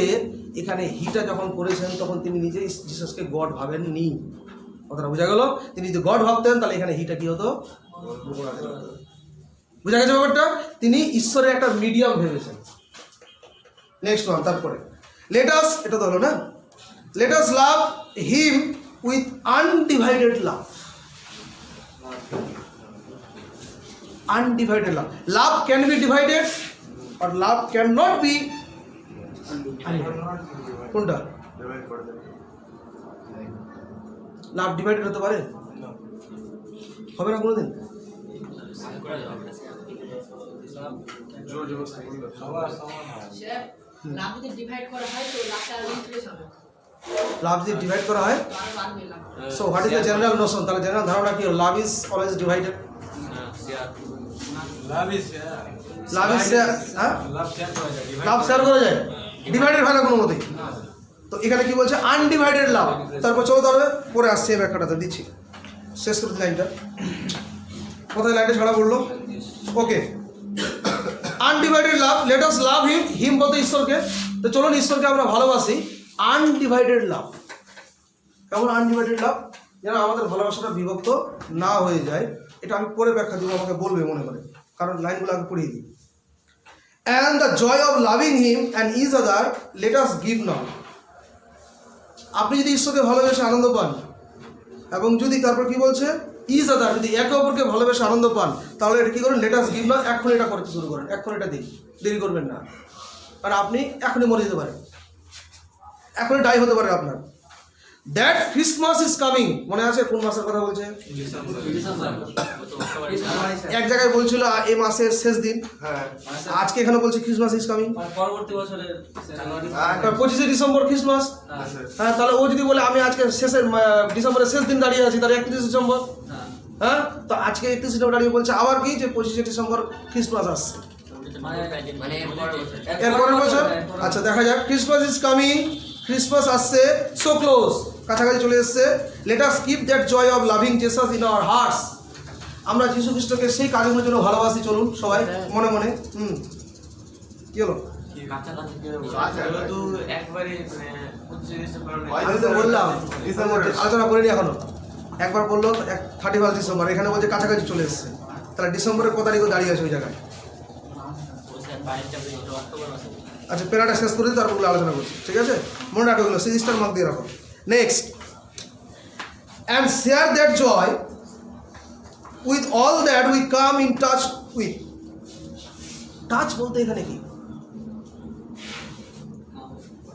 এখানে হিটা যখন করেছেন তখন তিনি নিজেই জিসাসকে গড ভাবেননি। কথাটা বোঝা গেল? তিনি যদি গড ভাবতেন তাহলে এখানে হিটা কি হতো? বুঝা গেছে ব্যাপারটা? তিনি ঈশ্বরের একটা মিডিয়াম ভেবেছেন। নেক্সট ওয়ান, তারপরে লেট আস, এটা তো হলো না, let us love him with undivided love. Undivided love. Love can be divided or love cannot be undivided. কোনটা? লাভ ডিভাইডেড হতে পারে? হবে না কোনোদিন? সেটা লাভ যদি ডিভাইড করা হয় তো লাভটা ইনক্রিজ হবে, লাভ যদি ডিভাইড করা হয়, তো আরো বাড়বে love. So what is the general notion? তাহলে জেনারেল ধারণা কি? Love is always divided. Love is love is হ্যাঁ, লাভ শেয়ার করা যায়, লাভ শেয়ার করা যায়, ডিভাইডেড হয় না কোনো মতেই। তো এখানে কি বলছে? আনডিভাইডেড লাভ। তারপর চলো তাহলে পরে আসছে এই ব্যাখ্যাটা দিচ্ছি, শেষ করতে লাইনটা। কোথায় লাইনটা ছাড়া পড়লো? ওকে, আনডিভাইডেড লাভ, লেট আস লাভ হিম। হিম বলতে ঈশ্বরকে। তো চলুন ঈশ্বরকে আমরা ভালোবাসি। আনডিভাইডেড লাভ, কেমন আনডিভাইডেড লাভ? যেন আমাদের ভালোবাসাটা বিভক্ত না হয়ে যায়। এটা আমি পরে ব্যাখ্যা দিব, আমাকে বলবে মনে করে, কারণ লাইনগুলো আগে পড়িয়ে দিই। And the joy of loving him and is other let us give now. আপনি যদি ঈশ্বরকে ভালোবেসে আনন্দ পান, এবং যদি তারপর কি বলছে? ইজ আদার, যদি একে অপরকে ভালোবেসে আনন্দ পান, তাহলে এটা কী করেন? লেট আস গিভ নাও। এখন এটা করতে শুরু করেন, এখন এটা দিন, দেরি করবেন না। কারণ আপনি এখনই মরে যেতে পারেন, এখনই ডাই হতে পারে আপনার। That Christmas is coming. মনে আছে কোন মাসের কথা বলছে? এক জায়গায় বলছিল এই মাসের শেষ দিন, আজকে এখানে বলছে ক্রিসমাস ইজ কামিং। পরবর্তী বছরের জানুয়ারি 25শে ডিসেম্বর ক্রিসমাস। হ্যাঁ, তাহলে ও যদি বলে আমি আজকে শেষের ডিসেম্বরের শেষ দিন দাঁড়িয়ে আছি, তাহলে 31শে ডিসেম্বর। হ্যাঁ, তো আজকে 31শে ডিসেম্বর দাঁড়িয়ে বলছে আবার কি যে 25শে ডিসেম্বর ক্রিসমাস আসছে, মানে এর পরের বছর। আচ্ছা দেখা যাক, ক্রিসমাস ইজ কামিং, ক্রিসমাস আসছে, সো ক্লোজ, কাছাকাছি চলে এসছে। Let us keep that joy of loving Jesus in our hearts. আমরা যীশু খ্রিস্টকে সেই কাজগুলোর জন্য ভালোবাসি, চলুন সবাই মনে মনে। কি হলো? যেহেতু একবারে আমি তো বললাম আলোচনা করিনি এখনো, একবার বললো 31 ডিসেম্বর, এখানে বলছে কাছাকাছি চলে এসছে, তাহলে ডিসেম্বরের কত তারিখও দাঁড়িয়ে আছে ওই জায়গায়। আচ্ছা, পেনাটা শেষ করে দিই, তারপর আলোচনা করছি, ঠিক আছে? মনে রাখো এগুলো, সিজিস্টার মার্ক দিয়ে রাখো। Next, and share that joy with all that we come in touch with. Touch বলতে এখানে কি?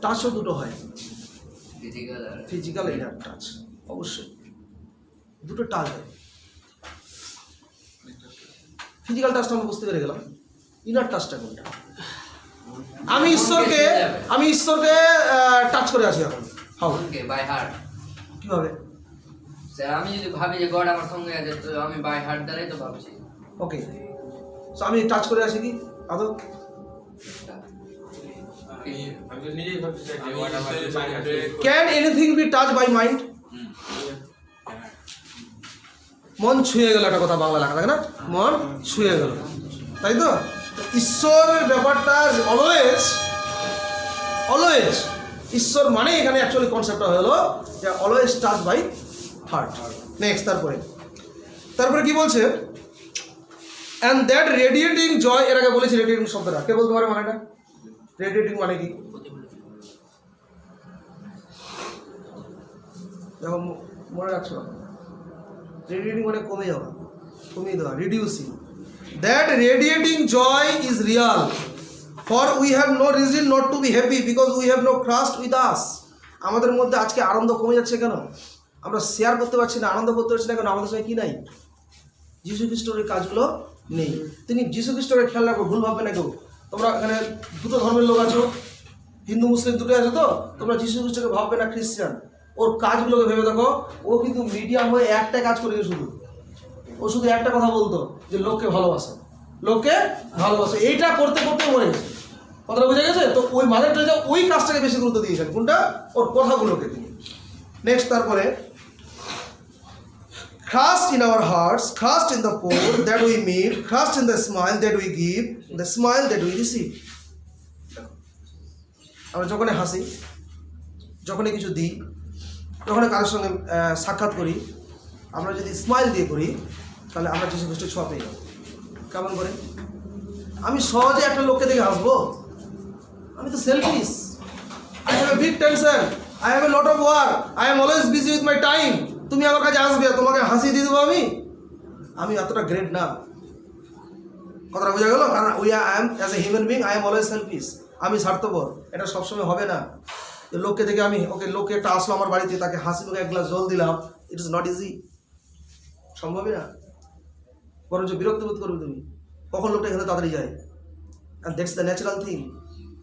টাচও দুটো হয়, ফিজিক্যাল আর ফিজিক্যাল ইনার টাচ, অবশ্যই দুটো টাচ হয়। ফিজিক্যাল টাচটা আমরা বুঝতে পেরে গেলাম, ইনার টাচটা কোনটা? আমি ঈশ্বরকে টাচ করে আছি এখন। হাউ? Okay, by heart. কিভাবে? স্যার আমি যদি ভাবি যে গড আমার সঙ্গে আছে, তো আমি বাই হার্ট দ্বারাই তো ভাবছি। ওকে, সো আমি টাচ করে আছি কি আদৌ? আমি তো নিজেই ভাবছি যে what আমার can anything be touch by mind? মন ছুঁয়ে গেল, একটা কথা বাংলা লেখা থাকে না, মন ছুঁয়ে গেল, তাই তো? ঈশ্বরের ব্যাপারটা অলওয়েজ ঈশ্বর মানে এখানে অ্যাকচুয়ালি কনসেপ্টটা হলো যে always touch by heart. Next, তারপরে কি বলছে? অ্যান্ড দ্যাট রেডিয়েটিং জয়, এর আগে বলেছি রেডিয়েটিং শব্দটা, কে বলতে পারে মানেটা? রেডিয়েটিং মানে কি? দেখো মনে রাখছো, রেডিয়েটিং মানে কমিয়ে দেওয়া, reducing. That radiating joy is real, for we have no reason not to be happy because we have no trust with us. আমাদের মধ্যে আজকে আনন্দ কমে যাচ্ছে কেন? আমরা শেয়ার করতে পারছি না, আনন্দ করতে পারছি না কেন? আমাদের সঙ্গে কি নাই? যীশু খ্রিস্টের কাজগুলো নেই। তিনি যীশু খ্রিস্টের খেয়াল রাখো, ভুল ভাববে না কেউ। তোমরা এখানে দুটো ধর্মের লোক আছো, হিন্দু মুসলিম দুটোই আছে, তো তোমরা যীশু খ্রিস্টকে ভাববে না খ্রিস্টান, ওর কাজগুলোকে ভেবে দেখো, ও কিন্তু মিডিয়াম হয়ে একটা কাজ করেছে শুধু, ও শুধু একটা কথা বলতো যে লোককে ভালোবাসে, লোককে ভালোবাসে, এইটা করতে করতে মরে গেছে। কথাটা বোঝা গেছে? তো ওই মাদার টেরেসা ওই কাজটাকে বেশি গুরুত্ব দিয়েছেন, কোনটা? ওর কথাগুলোকে তিনি। নেক্সট তারপরে, Trust in our hearts, trust in the poor that we meet, trust in the smile that we give, the smile that we receive. আমরা যখনই হাসি, যখনই কিছু দিই, যখনই কারোর সঙ্গে সাক্ষাৎ করি, আমরা যদি স্মাইল দিয়ে করি তাহলে আমরা যীশু খ্রিস্টের ছোঁয়া পেয়ে যাব। কেমন করে? আমি সহজে একটা লোককে দেখে হাসবো? আমি তো selfish. I have a big tension, I have a lot of work, I am always busy with my time. তুমি আমার কাছে আসবে, তোমাকে হাসি দিয়ে দেবো আমি এতটা গ্রেট না। কথাটা বোঝা গেল? কারণ we I am as a human being, I am always selfish. আমি স্বার্থপর, এটা সবসময় হবে না। লোককে দেখে আমি লোককে একটা আসলো আমার বাড়িতে, তাকে হাসি মুখে এক গ্লাস জল দিলাম, ইট ইজ নট ইজি, সম্ভবই না। বরঞ্চ বিরক্ত বোধ করবে তুমি, কখন লোকটা এখানে তাড়াতাড়ি যায়। And that's the natural thing.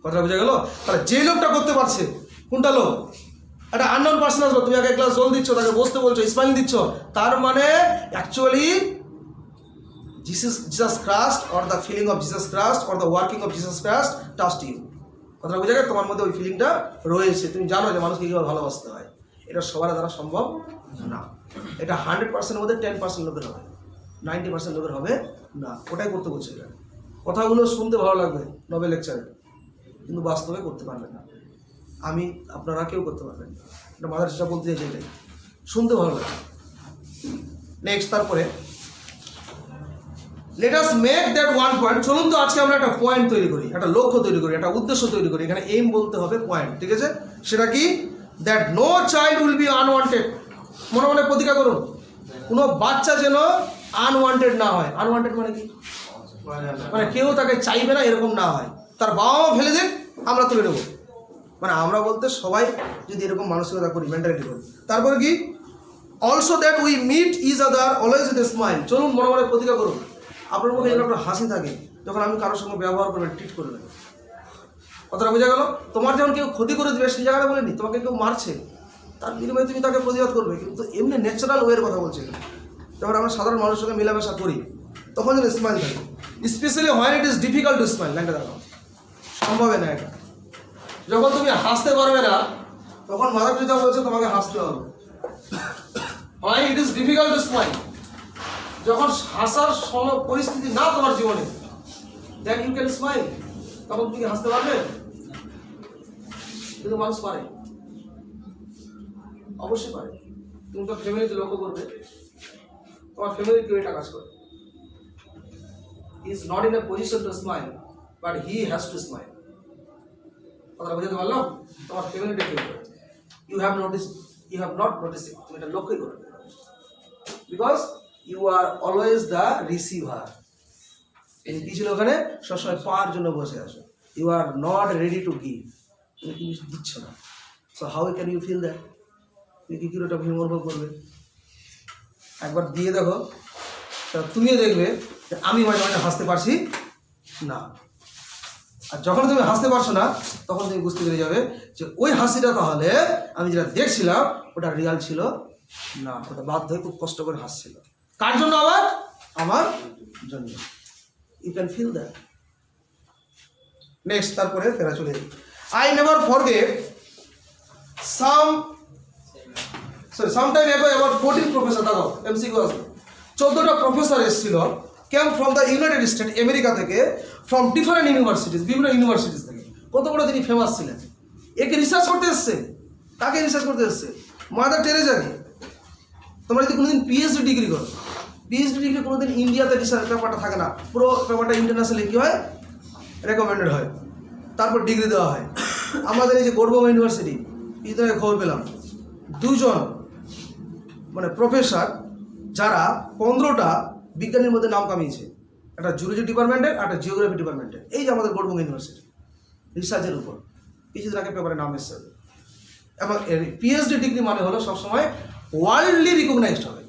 কথাটা বোঝা গেল? তাহলে যে লোকটা করতে পারছে, কোনটা লোক? একটা আননোন পার্সন আসলো, তুমি আগে এক গ্লাস জল দিচ্ছ, তাকে বসতে বলছো, স্মাইল দিচ্ছ, তার মানে actually Jesus Christ or the feeling of Jesus Christ or the working of Jesus Christ touched you. কথাটা বোঝা গেল? তোমার মধ্যে ওই ফিলিংটা রয়েছে, তুমি জানো যে মানুষকে কীভাবে ভালোবাসতে হয়। এটা সবার দ্বারা সম্ভব না। এটা 100% মধ্যে 10% লোকের হবে, 90% লোকের হবে না। ওটাই করতে বলছে। এটা কথাগুলো শুনতে ভালো লাগবে নোবেল লেকচারে, কিন্তু বাস্তবে করতে পারবেন না। আমি, আপনারা কেউ করতে পারবেন না। এটা মাদার টেরেসা বলতে চাইছে, এটাই শুনতে ভালো লাগে। নেক্সট তারপরে, let us make that one point. চলুন তো আজকে আমরা একটা পয়েন্ট তৈরি করি, একটা লক্ষ্য তৈরি করি, একটা উদ্দেশ্য তৈরি করি। এখানে এইম বলতে হবে পয়েন্ট, ঠিক আছে? সেটা কি? That no child will be unwanted. মনে মনে প্রতিজ্ঞা করুন, কোনো বাচ্চা যেন আনওয়ান্টেড না হয়। আনওয়ান্টেড মানে কি? মানে কেউ তাকে চাইবে না, এরকম না হয়। তার বাবা মা ফেলে দেখ, আমরা তুলে নেবো। মানে আমরা বলতে সবাই যদি এরকম মানসিকতা করি, মেন্টালিটি করি। তারপরে কি? Also that we meat is other always with a smile. চলুন মনে মনে প্রতিজ্ঞা করুন, আপনার মুখে যেন একটা হাসি থাকে যখন আমি কারোর সঙ্গে ব্যবহার করবেন, ট্রিট করবেন। কথাটা বোঝা গেল? তোমার যখন কেউ ক্ষতি করে দেবে, সেই জায়গাটা বলেনি, তোমাকে কেউ মারছে, তার বিনিময়ে তুমি তাকে প্রতিবাদ করবে, কিন্তু এমনি ন্যাচারাল ওয়ের কথা বলছি। যখন আমরা সাধারণ মানুষের সঙ্গে মেলামেশা করি, তখন যেন স্মাইল থাকে। Specially when it is difficult to smile. লাইনটা দেখো, সম্ভব না এটা। যখন তুমি হাসতে পারবে না, তখন মাদার টেরেসা বলছে তোমাকে হাসতে হবে। When it is difficult to smile, যখন হাসার পরিস্থিতি না তোমার জীবনে, দেন ইউ ক্যান স্মাইল। তখন তুমি কি হাসতে পারবে? কিন্তু মানুষ পারে, অবশ্যই পারে। তুমি তো ফ্যামিলিতে লক্ষ্য করবে, তোমার ফ্যামিলির কেউ এটা কাজ করে, he is not in a position to smile, but he has to smile. কথাটা বুঝতে পারলাম? তোমার ফ্যামিলিটা কেউ করে, ইউ হ্যাভ নট নোটিস, তুমি এটা লক্ষ্যই করবে, because you are always the receiver. এই কি ছিল ওখানে? সবসময় পাওয়ার জন্য বসে আসো। You are not ready to give, তুমি কিছু দিচ্ছ না। So how can you feel that? তুমি কি কিলোটা ভীম অনুভব করবে? একবার দিয়ে দেখো, তা তুমিও দেখবে যে আমি মাঝে মাঝে হাসতে পারছি না। আর যখন তুমি হাসতে পারছো না, তখন তুমি বুঝতে পেরে যাবে যে ওই হাসিটা তাহলে আমি যেটা দেখছিলাম ওটা রিয়াল ছিল না, ওটা বাধ্য হয়ে খুব কষ্ট করে হাসছিল। কার জন্য? আবার আমার জন্য। You can feel that. Next তারপরে ফেরা চলে যাই। I never forget sometime ago about 14 professor, দেখো এমসিকিউ আসবে, 14টা প্রফেসর এসেছিল, came from the United State, America থেকে, ফ্রম ডিফারেন্ট ইউনিভার্সিটিস, বিভিন্ন ইউনিভার্সিটিস থেকে। কত বড় তিনি ফেমাস ছিলেন। একে রিসার্চ করতে এসছে। কাকে রিসার্চ করতে এসছে? মাদার টেরেসাকে। তোমরা যদি কোনোদিন পিএইচডি ডিগ্রি করো, পিএইচডি ডিগ্রি কোনোদিন ইন্ডিয়াতে রিসার্চ পেপারটা থাকে না, পুরো পেপারটা ইন্টারন্যাশনালি কী হয়, রেকমেন্ডেড হয়, তারপর ডিগ্রি দেওয়া হয়। আমাদের এই যে গৌড়বঙ্গ ইউনিভার্সিটি, কিছুদিন আগে খবর পেলাম, দুজন মানে প্রফেসর যারা 15টা বিজ্ঞানীর মধ্যে নাম কামিয়েছে, একটা জুলজি ডিপার্টমেন্টের, একটা জিওগ্রাফি ডিপার্টমেন্টের। এই যে আমাদের গৌড়বঙ্গ ইউনিভার্সিটি, রিসার্চের উপর কিছুদিন আগে পেপারে নাম এসেছে। এবং পিএইচডি ডিগ্রি মানে হলো সবসময় ওয়ার্ল্ডলি রিকগনাইজড হবে।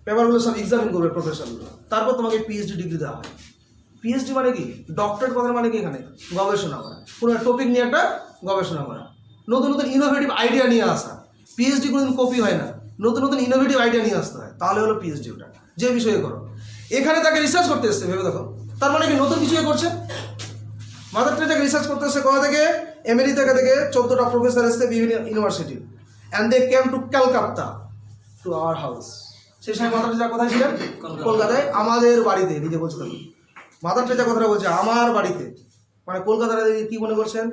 পেপারগুলো সব এক্সামিন করবে প্রফেসরগুলো, তারপর তোমাকে পিএইচডি ডিগ্রি দেওয়া হয়। পিএইচডি মানে কি? ডক্টরেট কথার মানে কি? এখানে গবেষণা করা, কোনো টপিক নিয়ে একটা গবেষণা করা, নতুন নতুন ইনোভেটিভ আইডিয়া নিয়ে আসা। পিএইচডি কোনোদিন কপি হয় না, নতুন নতুন ইনোভেটিভ আইডিয়া নিয়ে আসতে হয়, তাহলে হলো পিএইচডি। ওটা যে বিষয়ে করো, এখানে তাকে রিসার্চ করতে এসছে, ভেবে দেখো, তার মানে কি নতুন কিছু করছে। মাদার টেরেসাকে রিসার্চ করতে এসছে কোথা থেকে? আমেরিকা থেকে 14টা প্রফেসর এসছে বিভিন্ন university, and they came to Calcutta to our house. সেই সময় মাদার টেরেসা কোথায় ছিলেন? কলকাতায়, আমাদের বাড়িতে। নিজে বলছে তাকে মাদার টেরেসা কথাটা বলছে আমার বাড়িতে, মানে কলকাতার কি মনে করছেন?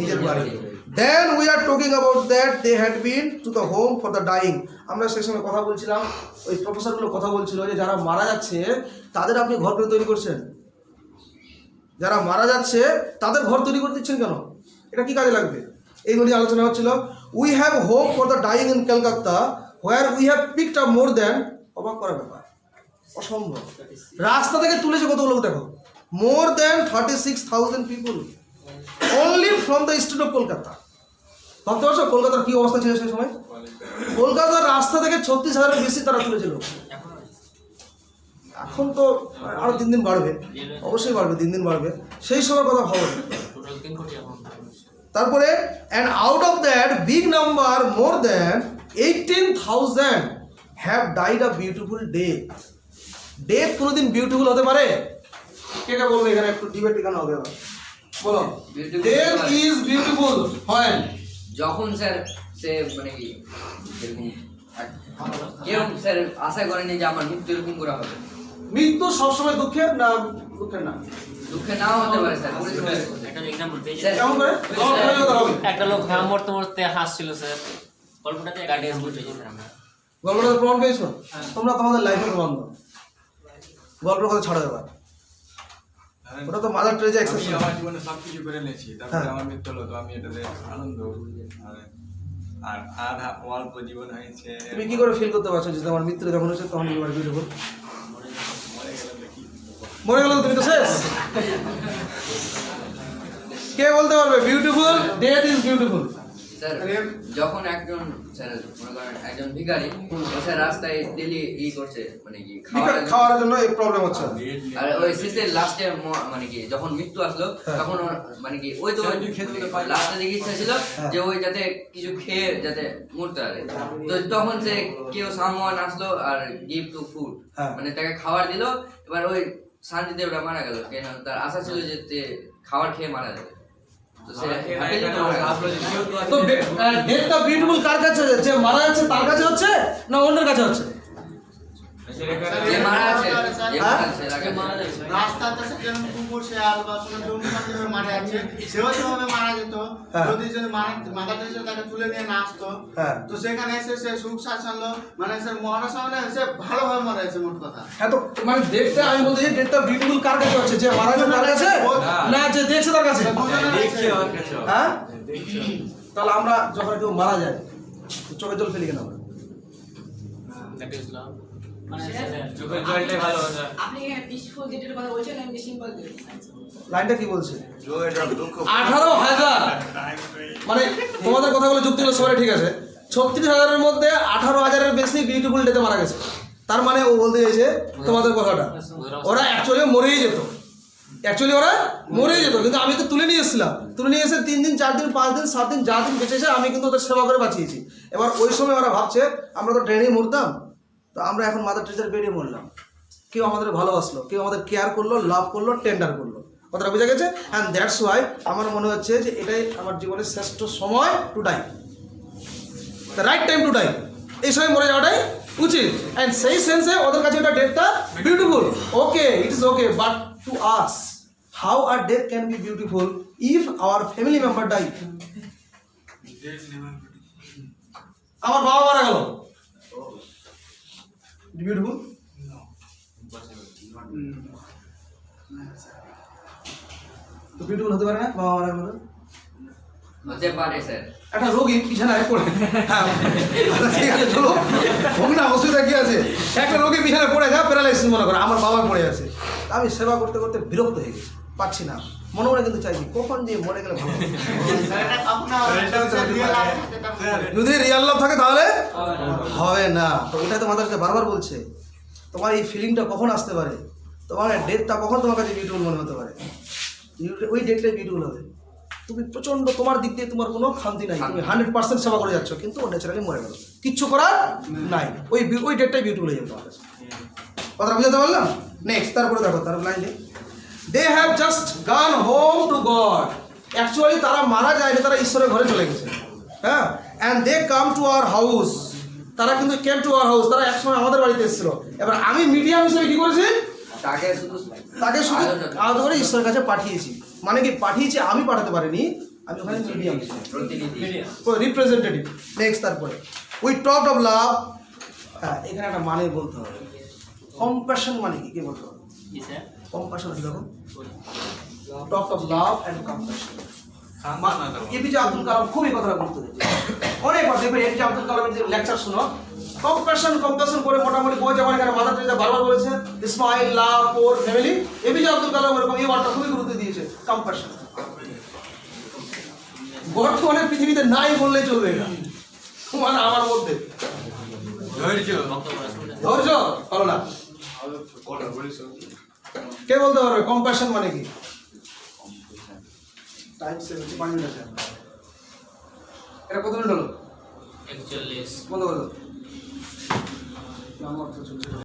নিজের বাড়িতে। Then we are talking about that they had been to the home for the dying. আমরা সেই সময় কথা বলছিলাম, ওই প্রফেসরগুলো কথা বলছিল যে যারা মারা যাচ্ছে তাদের আপনি ঘর করে তৈরি করছেন, যারা মারা যাচ্ছে তাদের ঘর তৈরি করে দিচ্ছেন কেন? এটা কি কাজে লাগবে? এই নিয়ে আলোচনা হচ্ছিল। We have home for the dying in Calcutta where we have picked up more than, অবাক করার ব্যাপার, অসম্ভব। রাস্তা থেকে তুলেছে কত লোক দেখো, more than 36,000 people only from the state of Kolkata. ভাবতে পারছো কলকাতার কি অবস্থা ছিল সেই সময়? কলকাতার রাস্তা থেকে 36,000-এর বেশি তারা তুলেছিল। এখন তো আরো দিন দিন বাড়বে, অবশ্যই বাড়বে, দিন দিন বাড়বে। সেই সময় কথা ভাবো। টোটাল 3 কোটি এখন। তারপরে and out of that big number more than 18,000 have died a beautiful death. Death কোনোদিন বিউটিফুল হতে পারে? কে কে বলবে এখানে? একটু ডিবেট এখানে হবে, বলো। ডেথ ইজ বিউটিফুল হয় যখন স্যার সে মানে কি এরকম কেউ স্যার আশা করেনি যে আমার মৃত্যু এরকম করা হবে। মৃত্যু সবসময় দুঃখের না? দুঃখের না, দুঃখে নাও হতে পারে স্যার। একটা এক্সাম্পল পেয়েছি। কেমন করে? একটা লোক মরতে মরতে হাসছিল স্যার, গল্পটাতে কাটিয়ে বুঝতে পেরেছি স্যার আমরা। গল্পটার প্রমাণ পেয়েছো? তোমরা তোমাদের লাইফে প্রমাণ দাও, গল্পের কথা ছাড়ো এবার। ওটা তো মাদার টেরেসা আমি এক্সেপশন। আমার জীবনে সবকিছু করে নিয়েছি, তারপরে আমার মৃত্যু হলো, তো আমি এটাতে আনন্দ আর আধা অল্প জীবন হয়েছে। তুমি কি করে ফিল করতে পারছো যে তোমার মৃত্যু যখন হচ্ছে তখন তোমার বিউটিফুল? মরে গেল তুমি তো শেষ। কে বলতে পারবে beautiful? Death is beautiful. Sir যখন একজন স্যার মনে করেন একজন ভিখারি ও স্যার রাস্তায় ডেলি করছে মানে কি খাওয়ার জন্য এই প্রবলেম হচ্ছে। আর ওই শেষের লাস্টে মানে কি যখন মৃত্যু আসলো তখন ওর মানে কি ওই তো লাস্টে দিকে ইচ্ছা ছিল যে ওই যাতে কিছু খেয়ে যাতে মরতে পারে, তো তখন সে কেউ সামওয়ান আসলো আর গিভ টু ফুড, মানে তাকে খাবার দিল। এবার ওই শান্তিতে ওটা মারা গেল, কেন তার আশা ছিল যে খাবার খেয়ে মারা যাবে। তো ডেথটা বিউটিফুল কার কাছে? যে মারা যাচ্ছে তার কাছে হচ্ছে না অন্যের কাছে হচ্ছে? যে মারা আছে রাস্তাতে যেমন কুকুর শেয়াল বা কোনো জন্তু পাখি মারা যাচ্ছে, সেও সেভাবে মারা যেত যদি মাদার টেরেসা তাকে তুলে নিয়ে না আসতো। তো সেখানে এসে সে সুখ স্বাচ্ছন্দ্য মানে সে মরার সময় সে ভালোভাবে মারা যাচ্ছে, মোট কথা। হ্যাঁ, তো মানে ডেটটা আমি বলতে চাই ডেটটা বিউটিফুল কার কাছে হচ্ছে? যে মারা যাচ্ছে তার কাছে না যে দেখছে তার কাছে? হ্যাঁ, তাহলে আমরা যখন কেউ মারা যায় চোখে জল ফেলি কেন আমরা? চোখের জলটাই ভালো হতো। আপনি এখানে পিসফুল ডেটের কথা বলছেন, আমি সিম্পল ডেট। লাইনটা কি বলছে? 18,000, মানে তোমাদের কথাগুলো যুক্তিগুলো সবাই ঠিক আছে। 36,000-এর মধ্যে 18,000-এর বেশি বিউটিফুল ডেতে মারা গেছে। তার মানে ও বলতে চাইছে তোমাদের কথাটা ওরা অ্যাকচুয়ালি মরেই যেত, কিন্তু আমি তো তুলে নিয়ে এসেছিলাম, তুলে নিয়ে এসে 3 দিন 4 দিন 5 দিন 7 দিন যা দিন বেঁচেছে আমি কিন্তু ওদের সেবা করে বাঁচিয়েছি। এবার ওই সময় ওরা ভাবছে আমরা তো ট্রেনেই মরতাম, তো আমরা এখন মাদার টেরেসার বেডে মরলাম। কেউ আমাদের ভালোবাসলো, কেউ আমাদের কেয়ার করলো, লাভ করলো, টেন্ডার করলো। কথাটা বুঝে গেছে? অ্যান্ড দ্যাটস ওয়াই আমার মনে হচ্ছে যে এটাই আমার জীবনের শ্রেষ্ঠ সময় to die, the right time to die. এই সময় মরে যাওয়াটাই উচিত। অ্যান্ড সেই সেন্সে ওদের কাছে ওটা ডেথটা beautiful. Okay, it is okay, but to us how are death can be beautiful if our family member die? আমার বাবা মারা গেল, বিউটিফুল? তো বিউটিফুল হতে পারে না বাবা মারা গেল? হতে পারে স্যার। একটা রোগী বিছানায় পড়ে, ঠিক আছে চলো হোক না, অসুবিধা কি আছে? একটা রোগী বিছানায় পড়ে যা প্যারালাইসিস মনে করে, আমার বাবা পড়ে আছে, আমি সেবা করতে করতে বিরক্ত হয়ে গেছি, পাচ্ছি না, মনে মনে কিন্তু চাইছি কখন যে মরে গেলে ভালো। যদি রিয়াল লাভ থাকে তাহলে হবে না। তো এটা তো মাথার কাছে বারবার বলছে তোমার এই ফিলিংটা কখন আসতে পারে, তোমার ডেটটা কখন তোমার কাছে বিউটিফুল মনে হতে পারে, ওই ডেটটাই বিউটিফুল হবে। তুমি প্রচন্ড, তোমার দিক দিয়ে তোমার কোনো খামতি নাই, তুমি 100% সেবা করে যাচ্ছ, কিন্তু ও ন্যাচারালি মরে গেল, কিচ্ছু করার নাই, ওই ডেটটাই বিউটিফুল হয়ে যাবে তোমার কাছে। কথা বুঝাতে পারলাম? নেক্সট, তারপরে দেখো তার লাইনে, they have just gone home to God. Actually তারা মারা যায়নি, তারা ঈশ্বরের ঘরে চলে গেছে। হ্যাঁ, and they come to our house, তারা কিন্তু কেম টু আওয়ার হাউস, তারা একসময় আমাদের বাড়িতে এসেছিল। এবার আমি মিডিয়াম হিসেবে কি করেছি, তাকে শুধু আলাদা করে ঈশ্বরের কাছে পাঠিয়েছি। মানে কি পাঠিয়েছি, আমি পাঠাতে পারিনি, আমি ওখানে মিডিয়াম রিপ্রেজেন্টেটিভ। নেক্সট, তারপরে উই টক অফ লাভ। হ্যাঁ, এখানে একটা মানে বলতে হবে, কম্প্যাশন মানে কি, কে বলতে হবে? কি স্যার? কম্প্যাশন আছে, দেখো, talk of love and compassion. APJ Abdul Kalam খুব এই কথাটা গুরুত্ব দিয়েছে, অনেকবার দেখবেন এপিজে আব্দুল কালামের যে লেকচার শুনো, কম্প্যাশন করে মোটামুটি বই যেমন এখানে মাদার টেরেসা বারবার বলেছে smile, love for family, APJ Abdul Kalam এরকম এই ওয়ার্ডটা খুবই গুরুত্ব দিয়েছে, কম্প্যাশন। বর্তমানে পৃথিবীতে নাই বললেই চলবে, এটা তোমার আমার মধ্যে ধৈর্য ভালো না। কে বলতে পারবে কম্প্যাশন মানে কি? টাইম শেষ হচ্ছে, 5 মিনিট আছে। এটা কত মিনিট হলো? 41। বন্ধ করে দাও।